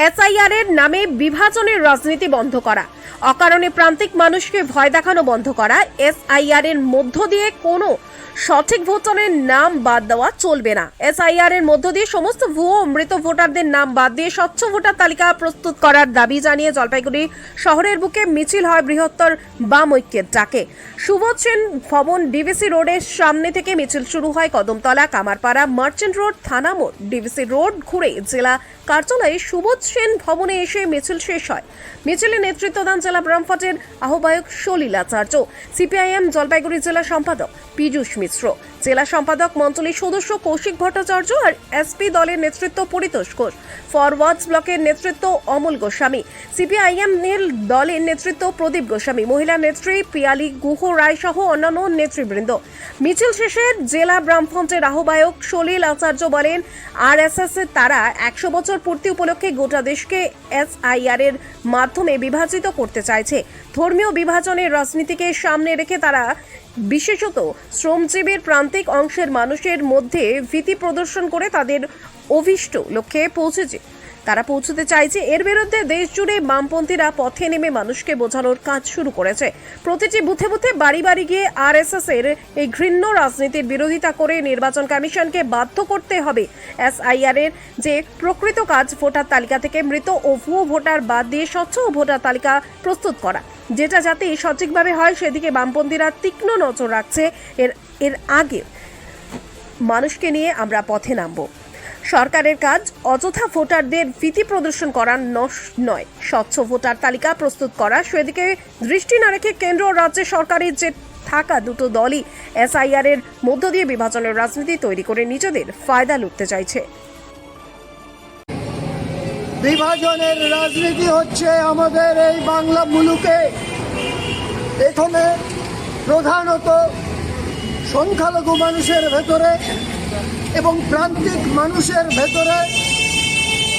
SIR এর নামে বিভাজনের রাজনীতি বন্ধ করা, অকারণে প্রান্তিক মানুষকে ভয় দেখানো বন্ধ করা। এসআইআর এর মধ্য দিয়ে কোনো সঠিক ভোটারের নাম বাদ দেওয়া চলবে না। এসআইআর এর মধ্য দিয়ে সমস্ত ভুয়ো মৃত ভোটারদের নাম বাদ দিয়ে স্বচ্ছ ভোটার তালিকা প্রস্তুত করার দাবি জানিয়ে জলপাইগুড়ি শহরের বুকে মিছিল হয় বৃহত্তর বাম ঐক্যের ডাকে। সুবোধ সেন ভবন ডিভিসি রোডের সামনে থেকে মিছিল শুরু হয় কদমতলা, কামারপাড়া, মার্চেন্ট রোড, থানা মোড়, ডিভিসি রোড ঘুরে জেলা কার্যালয়ে সুবোধ সেন ভবনে এসে মিছিল শেষ হয়। মিছিলে নেতৃত্ব দেন জেলা বামফ্রন্টের আহ্বায়ক সলিল আচার্য, সিপিআইএম জলপাইগুড়ি জেলা সম্পাদক পীযূষ মিশ্র, জেলা সম্পাদক মন্ডলীর সদস্য কৌশিক ভট্টাচার্য আর এসপি দলের নেতৃত্ব পরিতোষ ঘোষ, ফরওয়ার্ডস ব্লকের নেতৃত্ব অমল গোস্বামী, সিপিআইএম নীল দলের নেতৃত্ব প্রদীপ গোস্বামী, মহিলা নেত্রী পিয়ালি গুহ রায় সহ অন্যান্য নেতৃবৃন্দ। মিছিল শেষে জেলা বামফ্রন্টের আহ্বায়ক সলিল আচার্য বলেন, আরএসএস এর তারা 100 বছর পূর্তি উপলক্ষে গোটা দেশকে এসআইআর এর মাধ্যমে বিভাজিত করতে চাইছে। ধর্মীয় বিভাজনের রাজনীতিকে সামনে রেখে তারা বিশেষত শ্রমজীবীর প্রান্তিক অংশের মানুষের মধ্যে ভীতি প্রদর্শন করে তাদের অভিষ্ট লক্ষ্যে পৌঁছতে চাইছে। এর বিরুদ্ধে দেশ জুড়ে বামপন্থীরা পথে নেমে মানুষকে বোঝানোর কাজ শুরু করেছে। প্রতিটি বুথে বুথে বাড়ি বাড়ি গিয়ে আরএসএস এর এই ঘৃণ্য রাজনীতির বিরোধিতা করে নির্বাচন কমিশনকে বাধ্য করতে হবে এসআইআর এর যে প্রকৃত কাজ ভোটার তালিকা থেকে মৃত ও ভুয়ো ভোটার বাদ দিয়ে স্বচ্ছ ভোটার তালিকা প্রস্তুত করা, যেটা যাতে সঠিকভাবে হয় সেদিকে বামপন্থীরা তীক্ষ্ণ নজর রাখছে। এর আগে মানুষকে নিয়ে আমরা পথে নামব। সরকারের কাজ অযথা ভোটারদের ভীতি প্রদর্শন করা নয়, স্বচ্ছ ভোটার তালিকা প্রস্তুত করা। সেদিকে দৃষ্টি না রেখে কেন্দ্র ও রাজ্য সরকারের যে থাকা দুটো দলই এসআইআর এর মধ্য দিয়ে বিভাজনের রাজনীতি তৈরি করে নিজেদের ফায়দা লুটতে চাইছে। বিভাজনের রাজনীতি হচ্ছে আমাদের এই বাংলা মুলুকে এখানে প্রধানত সংখ্যালঘু মানুষের ভেতরে এবং প্রান্তিক মানুষের ভেতরে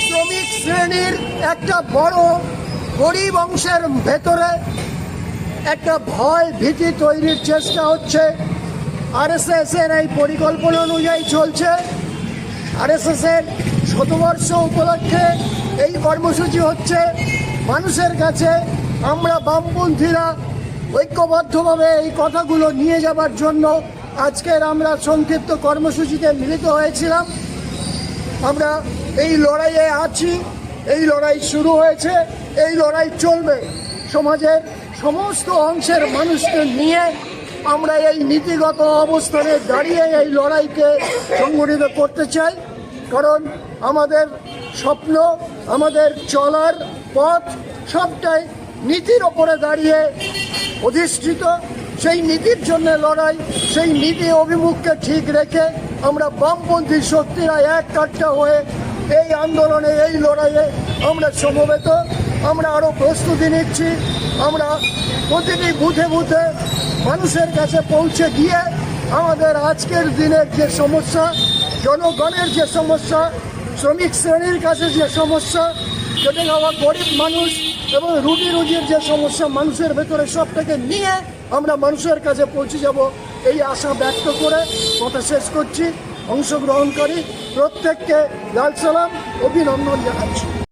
শ্রমিক শ্রেণীর একটা বড় গরিব অংশের ভেতরে একটা ভয় ভীতি তৈরির চেষ্টা হচ্ছে। আরএসএস এর এই পরিকল্পনা অনুযায়ী চলছে। আরএসএস এর শতবর্ষ উপলক্ষে এই কর্মসূচি হচ্ছে। মানুষের কাছে আমরা বামপন্থীরা ঐক্যবদ্ধভাবে এই কথাগুলো নিয়ে যাবার জন্য আজকের আমরা সংক্ষিপ্ত কর্মসূচিতে মিলিত হয়েছিলাম। আমরা এই লড়াইয়ে আছি, এই লড়াই শুরু হয়েছে, এই লড়াই চলবে। সমাজের সমস্ত অংশের মানুষকে নিয়ে আমরা এই নীতিগত অবস্থানে দাঁড়িয়ে এই লড়াইকে সংগঠিত করতে চাই। কারণ আমাদের স্বপ্ন, আমাদের চলার পথ সবটাই নীতির ওপরে দাঁড়িয়ে অধিষ্ঠিত। সেই নীতির জন্য লড়াই, সেই নীতি অভিমুখকে ঠিক রেখে আমরা বামপন্থী শক্তিরা এক কাট্টা হয়ে এই আন্দোলনে, এই লড়াইয়ে আমরা সমবেত। আমরা আরও প্রস্তুতি নিচ্ছি। আমরা প্রতিটি বুথে বুথে মানুষের কাছে পৌঁছে গিয়ে আমাদের আজকের দিনের যে সমস্যা, জনগণের যে সমস্যা, শ্রমিক শ্রেণীর কাছে যে সমস্যা, খেটে খাওয়া গরিব মানুষ এবং রুটি রুজির যে সমস্যা মানুষের ভেতরে, সবটাকে নিয়ে আমরা মানুষের কাছে পৌঁছে যাব এই আশা ব্যক্ত করে কথা শেষ করছি। অংশগ্রহণকারী প্রত্যেককে লাল সালাম, অভিনন্দন জানাচ্ছি।